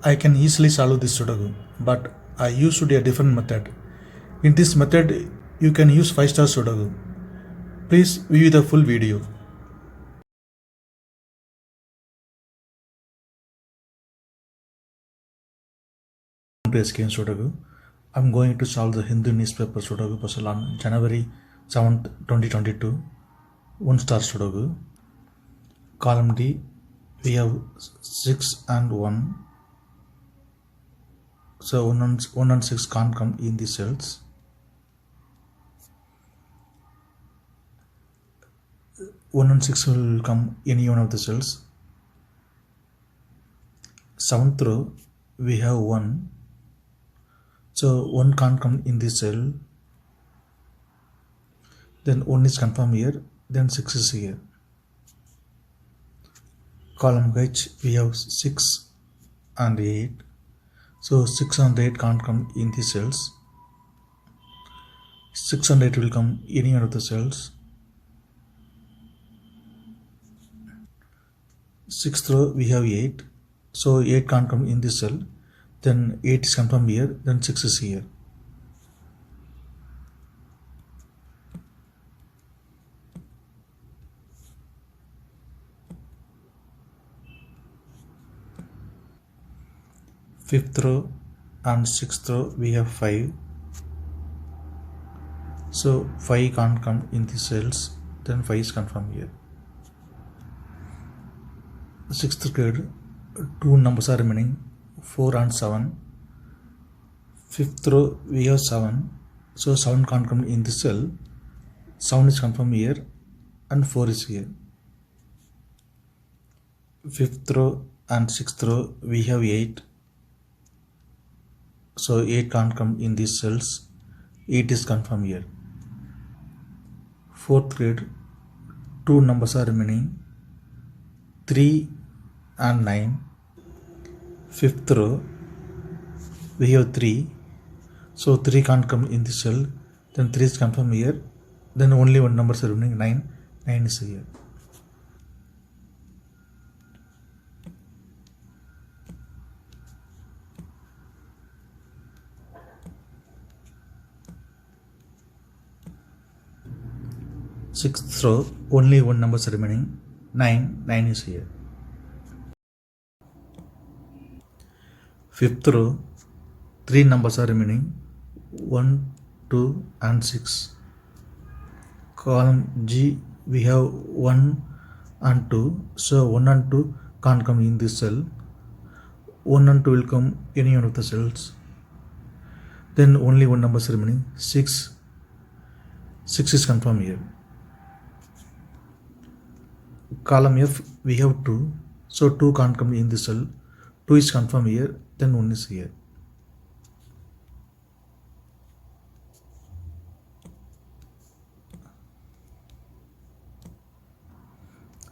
I can easily solve this Sudoku, but I used a different method. In this method, you can use 5-star Sudoku. Please view the full video. To SKN Sudoku, I'm going to solve the Hindu newspaper Sudoku puzzle on January 7th, 2022. 1-star Sudoku. Column D, we have 6 and 1. So 1 and 6 can't come in the cells. 1 and 6 will come in any one of the cells. 7th row, we have 1. So 1 can't come in this cell. Then 1 is confirmed here. Then 6 is here. Column H, we have 6 and 8. So 6 and 8 can't come in the cells. 6 and 8 will come in any one of the cells. 6th row, we have 8. So 8 can't come in this cell. Then 8 is confirmed here. Then 6 is here. Fifth row and 6th row, we have 5. So 5 can't come in the cells. Then 5 is confirmed here. 6th grade, 2 numbers are remaining, 4 and 7. 5th row, we have 7. So 7 can't come in the cell. 7 is confirmed here and 4 is here. 5th row and 6th row, we have 8. So 8 can't come in these cells. 8 is confirmed here. 4th grade, 2 numbers are remaining, 3 and 9. 5th row, we have 3. So 3 can't come in this cell. Then 3 is confirmed here. Then only one number is remaining, 9. 9 is here. Sixth row, only one number is remaining, 9. 9 is here. 5th row, 3 numbers are remaining, 1, 2 and 6. Column G, we have 1 and 2. So 1 and 2 can't come in this cell. 1 and 2 will come in any one of the cells. Then only one number is remaining, 6. 6 is confirmed here. Column F, we have 2. So 2 can't come in this cell. 2 is confirmed here. Then 1 is here.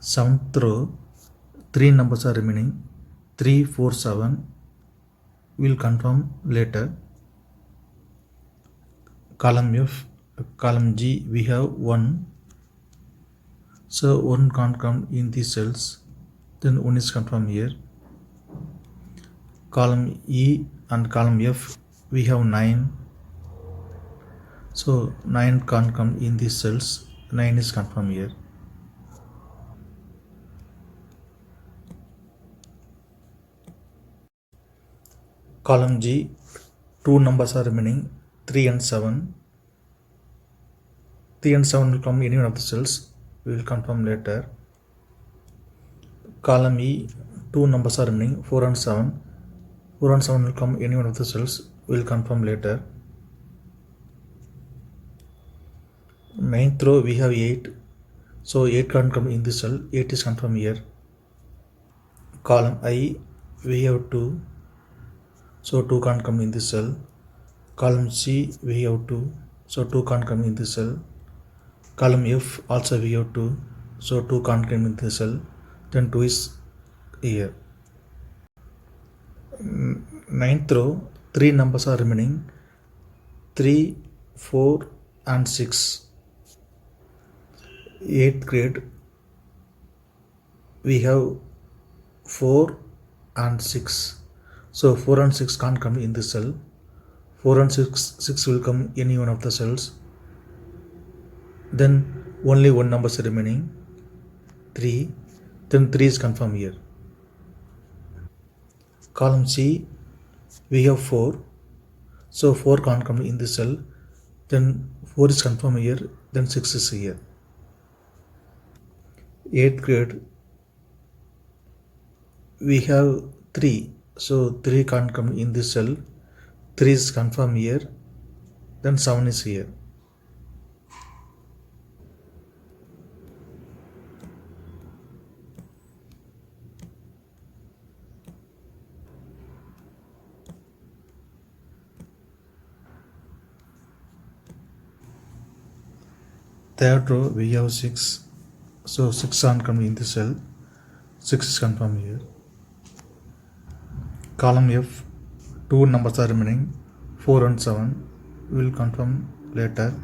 Seventh row, 3 numbers are remaining, 3, 4, 7. We'll confirm later. Column F, column G, we have 1. So 1 can't come in these cells. Then 1 is confirmed here. Column E and column F, we have 9. So 9 can't come in these cells. 9 is confirmed here. Column G, 2 numbers are remaining, 3 and 7. 3 and 7 will come in any one of the cells. We will confirm later. Column E, 2 numbers are remaining, 4 and 7. 4 and 7 will come in any one of the cells. We will confirm later. 9th row, we have 8. So 8 can't come in this cell. 8 is confirmed here. Column I, we have 2. So 2 can't come in this cell. Column C, we have 2. So 2 can't come in this cell. Column F, also we have 2. So 2 can't come in this cell. Then 2 is here. 9th row, 3 numbers are remaining, 3, 4 and 6. 8th grade, we have 4 and 6. So 4 and 6 can't come in this cell. 4 and 6 will come any one of the cells. Then only one number is remaining, 3. Then 3 is confirmed here. Column C, we have 4. So 4 can't come in this cell. Then 4 is confirmed here. Then 6 is here. 8th grade, we have 3. So 3 can't come in this cell. 3 is confirmed here. Then 7 is here. Third row, we have 6. So 6 can't come in this cell. 6 is confirmed here. Column F, 2 numbers are remaining, 4 and 7. We will confirm later.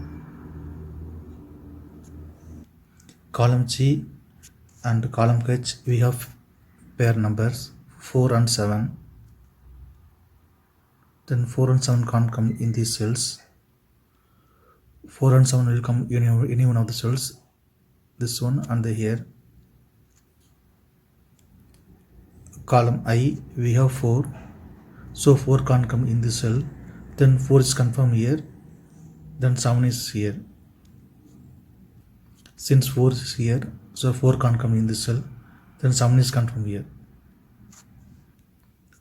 Column G and column H, we have pair numbers 4 and 7. Then 4 and 7 can't come in these cells. 4 and 7 will come in any one of the cells. This one and the here. Column I, we have 4. So 4 can't come in this cell. Then 4 is confirmed here. Then 7 is here. Since 4 is here, so 4 can't come in this cell. Then 7 is confirmed here.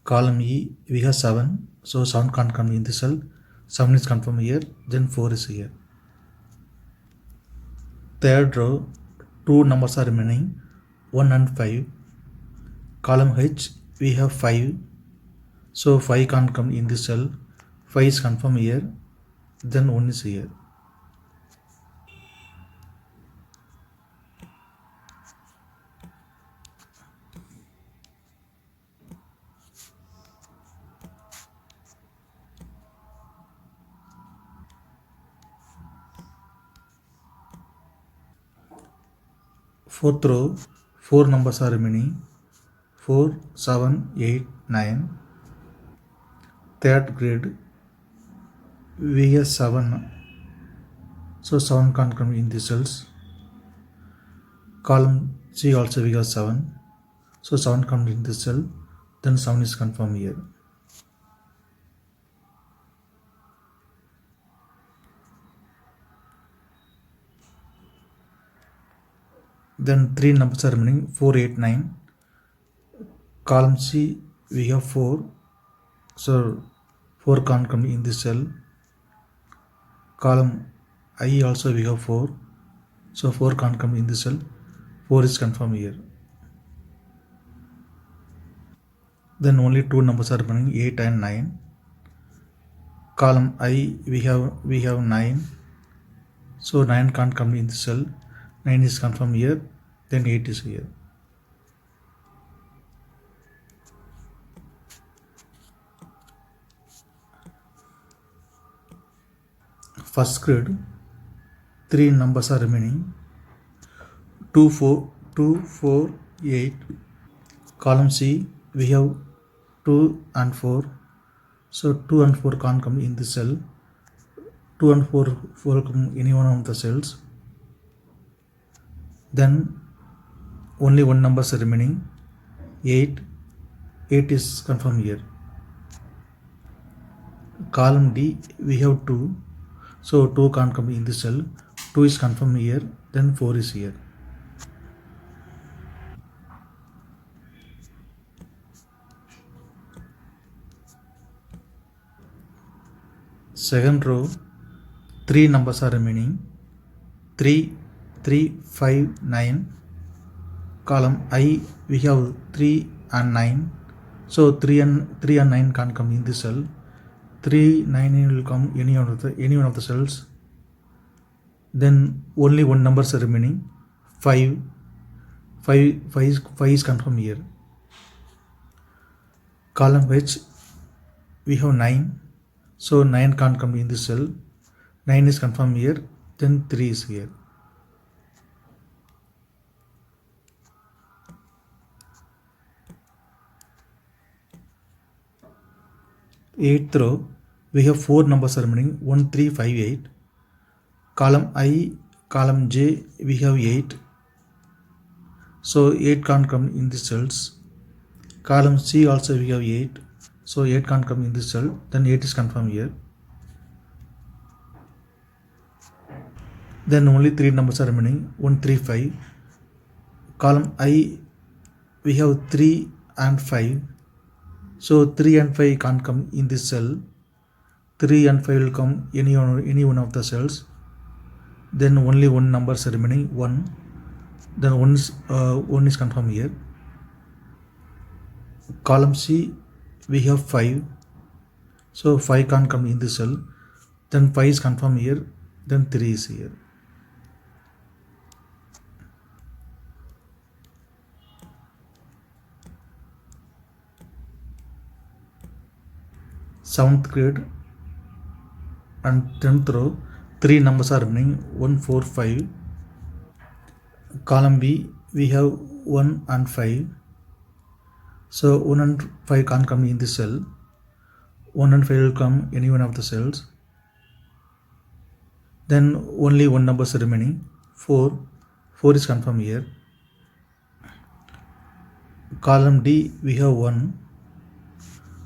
Column E, we have 7. So 7 can't come in this cell. 7 is confirmed here. Then 4 is here. Third row, 2 numbers are remaining, 1 and 5. Column H, we have 5. So 5 can't come in this cell. 5 is confirmed here. Then 1 is here. Fourth row, 4 numbers are remaining, 4, 7, 8, 9. Third grade, we have 7. So 7 can't come in these cells. Column C also we have 7. So 7 comes in this cell. Then 7 is confirmed here. Then 3 numbers are remaining, 4, 8, 9. Column C, we have 4. So 4 can't come in this cell. Column I also we have 4. So 4 can't come in this cell. 4 is confirmed here. Then only 2 numbers are remaining, 8 and 9. Column I, we have 9. So 9 can't come in this cell. 9 is confirmed here. Then 8 is here. First grade, 3 numbers are remaining, 2, 4, 2, 4, 8. Column C, we have 2 and 4. So 2 and 4 can't come in this cell. 2 and 4 come in any one of the cells. Then only one number is remaining, 8. 8 is confirmed here. Column D, we have 2. So 2 can't come in this cell. 2 is confirmed here. Then 4 is here. Second row, 3 numbers are remaining, 3, 3, 5, 9. Column I, we have 3 and 9. So 3 and 9 can't come in this cell. 3, 9 will come any one of the cells. Then only one number is remaining, 5. 5 is confirmed here. Column H, we have 9. So 9 can't come in this cell. 9 is confirmed here. Then 3 is here. 8th row, we have 4 numbers remaining 1, 3, 5, 8. Column I, column J, we have 8. So 8 can't come in the cells. Column C also we have 8. So 8 can't come in this cell. Then 8 is confirmed here. Then only 3 numbers are remaining 1, 3, 5. Column I, we have 3 and 5. So 3 and 5 can't come in this cell. 3 and 5 will come any one of the cells. Then only one number is remaining 1. Then 1 is confirmed here. Column C, we have 5. So 5 can't come in this cell. Then 5 is confirmed here. Then 3 is here. Seventh grade and 10th row, 3 numbers are remaining 1, 4, 5. Column B, we have 1 and 5. So 1 and 5 can't come in this cell. 1 and 5 will come any one of the cells. Then only one number is remaining 4. 4 is confirmed here. Column D, we have 1.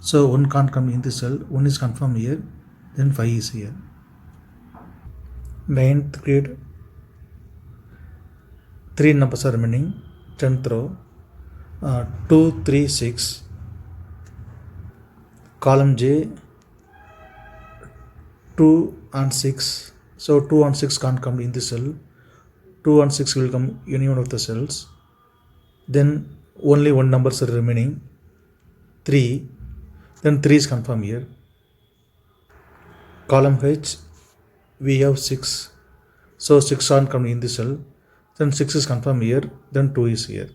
So 1 can't come in this cell. 1 is confirmed here. Then 5 is here. 9th grade, 3 numbers are remaining 10th row, 2, 3, 6. Column J, 2 and 6. So 2 and 6 can't come in this cell. 2 and 6 will come any one of the cells. Then only one number is remaining 3. Then 3 is confirmed here. Column H, we have 6. So 6 can't come in this cell. Then 6 is confirmed here. Then 2 is here.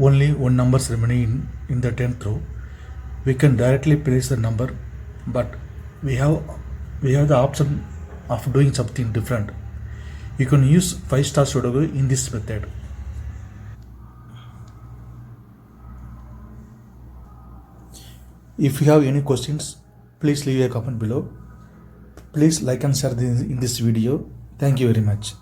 Only one number is remaining in the 10th row. We can directly place the number, but we have the option of doing something different. You can use 5-star Sudoku in this method. If you have any questions, please leave a comment below. Please like and share in this video. Thank you very much.